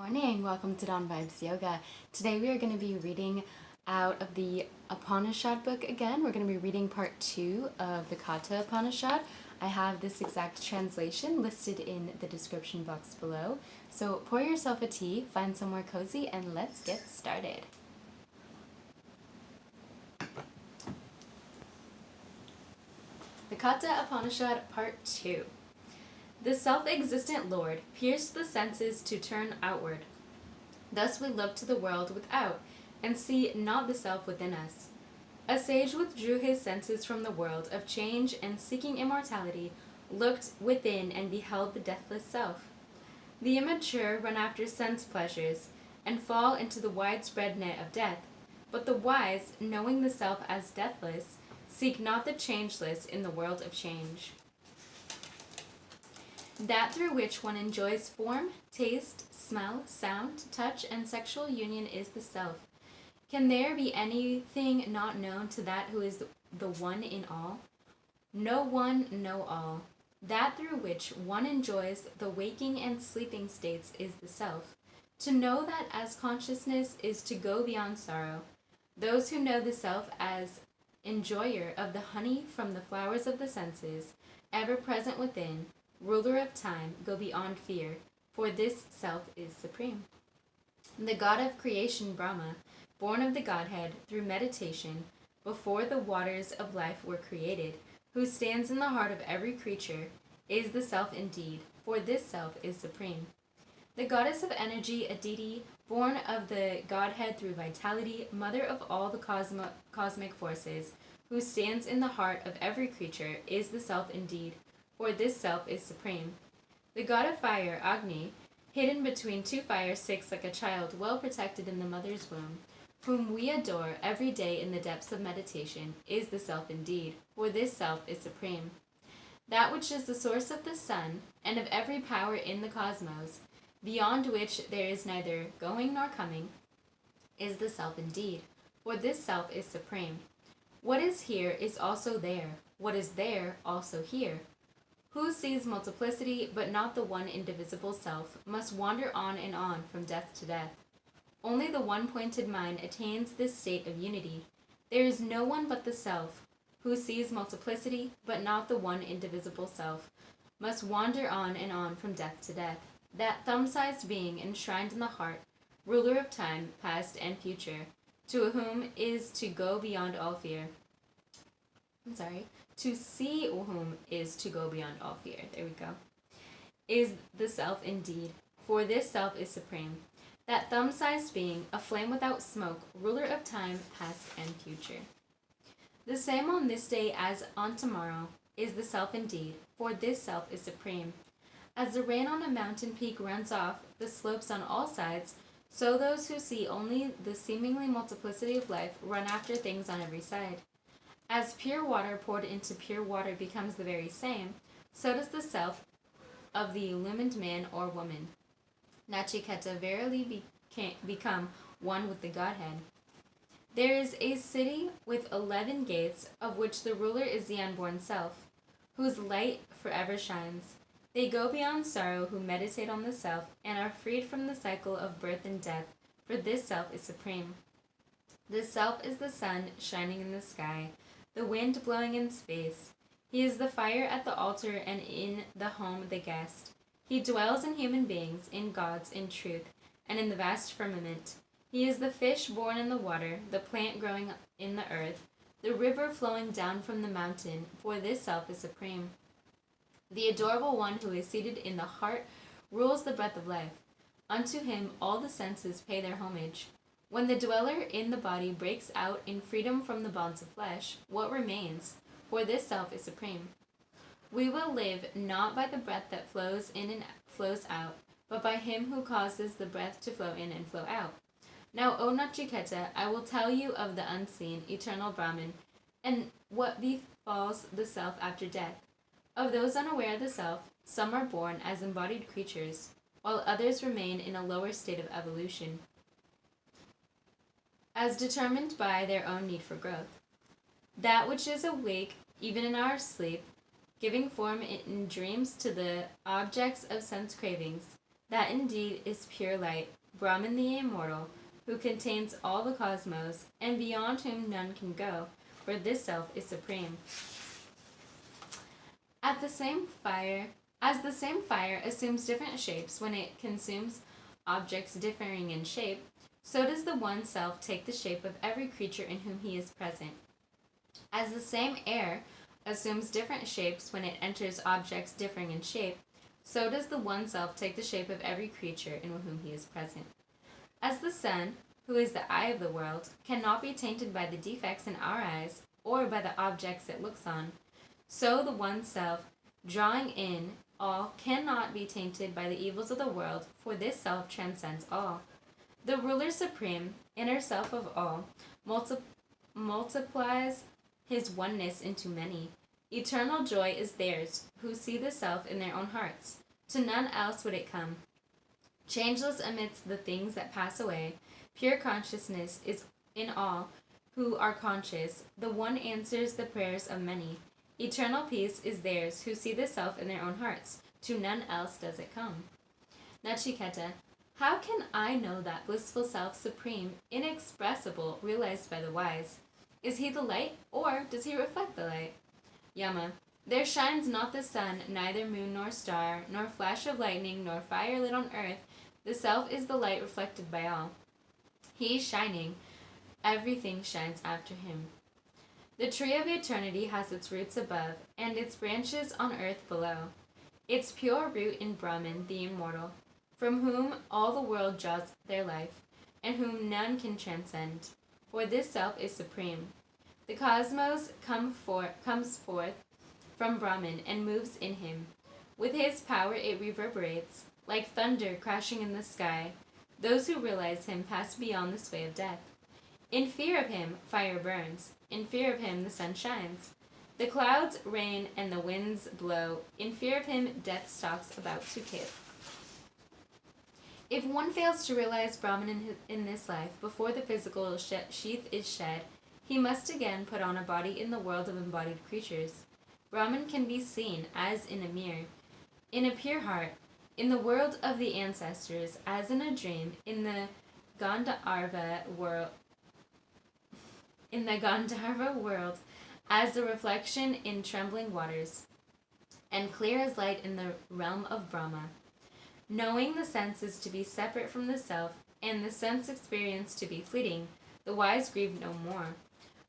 Morning, welcome to Dawn Vibes Yoga. Today we are going to be reading out of the Upanishad book again. We're going to be reading part 2 of the Katha Upanishad. I have this exact translation listed in the description box below. So pour yourself a tea, find somewhere cozy, and let's get started. The Katha Upanishad part 2. The self-existent Lord pierced the senses to turn outward. Thus we look to the world without, and see not the self within us. A sage withdrew his senses from the world of change and seeking immortality, looked within and beheld the deathless self. The immature run after sense pleasures, and fall into the widespread net of death, but the wise, knowing the self as deathless, seek not the changeless in the world of change. That through which one enjoys form, taste, smell, sound, touch, and sexual union is the self. Can there be anything not known to that who is the one in all? Know one, know all. That through which one enjoys the waking and sleeping states is the self. To know that as consciousness is to go beyond sorrow. Those who know the self as enjoyer of the honey from the flowers of the senses, ever present within, ruler of time, go beyond fear, for this self is supreme. The God of creation Brahma, born of the Godhead through meditation, before the waters of life were created, who stands in the heart of every creature, is the self indeed, for this self is supreme. The goddess of energy Aditi, born of the Godhead through vitality, mother of all the cosmic forces, who stands in the heart of every creature, is the self indeed, for this self is supreme. The god of fire, Agni, hidden between two fire sticks like a child well protected in the mother's womb, whom we adore every day in the depths of meditation, is the self indeed, for this self is supreme. That which is the source of the sun, and of every power in the cosmos, beyond which there is neither going nor coming, is the self indeed, for this self is supreme. What is here is also there, what is there also here. Who sees multiplicity, but not the one indivisible self, must wander on and on from death to death. Only the one-pointed mind attains this state of unity. There is no one but the self. Who sees multiplicity, but not the one indivisible self, must wander on and on from death to death. That thumb-sized being enshrined in the heart, ruler of time, past and future, to whom is to go beyond all fear. To see whom is to go beyond all fear, there we go, is the self indeed, for this self is supreme. That thumb-sized being, a flame without smoke, ruler of time, past and future. The same on this day as on tomorrow is the self indeed, for this self is supreme. As the rain on a mountain peak runs off the slopes on all sides, so those who see only the seemingly multiplicity of life run after things on every side. As pure water poured into pure water becomes the very same, so does the self of the illumined man or woman, Nachiketa, verily become one with the Godhead. There is a city with 11 gates, of which the ruler is the unborn self, whose light forever shines. They go beyond sorrow who meditate on the self, and are freed from the cycle of birth and death, for this self is supreme. This self is the sun shining in the sky, the wind blowing in space. He is the fire at the altar and in the home the guest. He dwells in human beings, in gods, in truth, and in the vast firmament. He is the fish born in the water, the plant growing in the earth, the river flowing down from the mountain, for this self is supreme. The adorable one who is seated in the heart rules the breath of life. Unto him all the senses pay their homage. When the dweller in the body breaks out in freedom from the bonds of flesh, what remains? For this self is supreme. We will live not by the breath that flows in and flows out, but by him who causes the breath to flow in and flow out. Now, O Nachiketa, I will tell you of the unseen, eternal Brahman, and what befalls the self after death. Of those unaware of the self, some are born as embodied creatures, while others remain in a lower state of evolution, as determined by their own need for growth. That which is awake, even in our sleep, giving form in dreams to the objects of sense cravings, That indeed is pure light, Brahman the immortal, who contains all the cosmos, and beyond whom none can go, for this self is supreme. As the same fire assumes different shapes when it consumes objects differing in shape, so does the one self take the shape of every creature in whom he is present. As the same air assumes different shapes when it enters objects differing in shape, so does the one self take the shape of every creature in whom he is present. As the sun, who is the eye of the world, cannot be tainted by the defects in our eyes or by the objects it looks on, so the one self, drawing in all, cannot be tainted by the evils of the world, for this self transcends all. The ruler supreme, inner self of all, multiplies his oneness into many. Eternal joy is theirs, who see the self in their own hearts. To none else would it come. Changeless amidst the things that pass away, pure consciousness is in all who are conscious. The one answers the prayers of many. Eternal peace is theirs, who see the self in their own hearts. To none else does it come. Nachiketa, how can I know that blissful self supreme, inexpressible, realized by the wise? Is he the light, or does he reflect the light? Yama, there shines not the sun, neither moon nor star, nor flash of lightning, nor fire lit on earth. The self is the light reflected by all. He is shining. Everything shines after him. The tree of eternity has its roots above, and its branches on earth below. Its pure root in Brahman, the immortal, from whom all the world draws their life, and whom none can transcend. For this self is supreme. The cosmos comes forth from Brahman and moves in him. With his power it reverberates, like thunder crashing in the sky. Those who realize him pass beyond the sway of death. In fear of him, fire burns. In fear of him, the sun shines. The clouds rain and the winds blow. In fear of him, death stalks about to kill. If one fails to realize Brahman in this life before the physical sheath is shed, he must again put on a body in the world of embodied creatures. Brahman can be seen as in a mirror, in a pure heart, in the world of the ancestors, as in a dream, in the Gandharva world, as a reflection in trembling waters, and clear as light in the realm of Brahma. Knowing the senses to be separate from the self, and the sense experience to be fleeting, the wise grieve no more.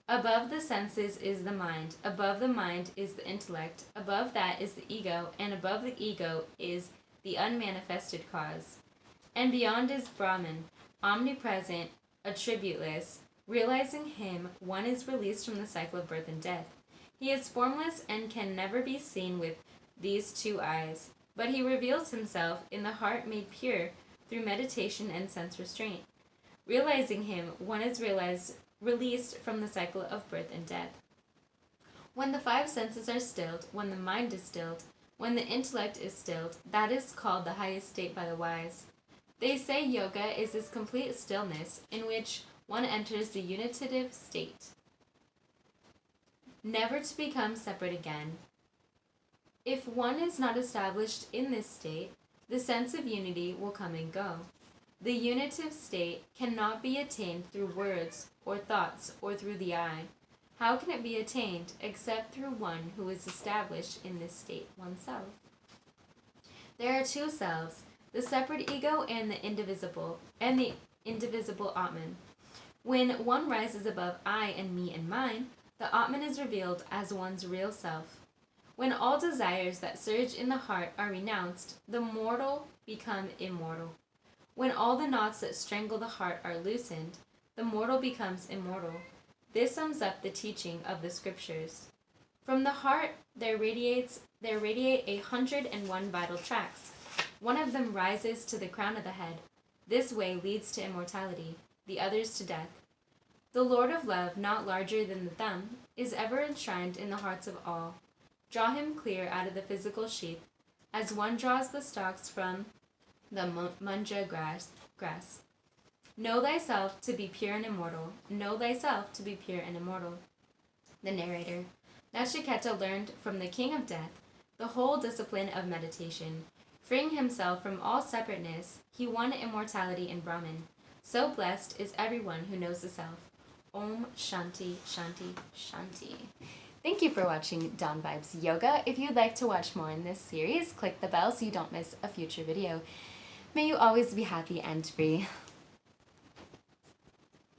Above the senses is the mind, above the mind is the intellect, above that is the ego, and above the ego is the unmanifested cause. And beyond is Brahman, omnipresent, attributeless. Realizing him, one is released from the cycle of birth and death. He is formless and can never be seen with these two eyes, but he reveals himself in the heart made pure through meditation and sense restraint. Realizing him, one is released from the cycle of birth and death. When the five senses are stilled, when the mind is stilled, when the intellect is stilled, that is called the highest state by the wise. They say yoga is this complete stillness in which one enters the unitive state, never to become separate again. If one is not established in this state, the sense of unity will come and go. The unitive state cannot be attained through words or thoughts or through the eye. How can it be attained except through one who is established in this state oneself? There are two selves, the separate ego and the indivisible Atman. When one rises above I and me and mine, the Atman is revealed as one's real self. When all desires that surge in the heart are renounced, the mortal become immortal. When all the knots that strangle the heart are loosened, the mortal becomes immortal. This sums up the teaching of the scriptures. From the heart there radiate 101 vital tracts. One of them rises to the crown of the head. This way leads to immortality, the others to death. The Lord of love, not larger than the thumb, is ever enshrined in the hearts of all. Draw him clear out of the physical sheath, as one draws the stalks from the munja grass. Know thyself to be pure and immortal. Know thyself to be pure and immortal. The narrator. Nachiketa learned from the king of death the whole discipline of meditation. Freeing himself from all separateness, he won immortality in Brahman. So blessed is everyone who knows the self. Om Shanti Shanti Shanti. Thank you for watching Dawn Vibes Yoga. If you'd like to watch more in this series, click the bell so you don't miss a future video. May you always be happy and free.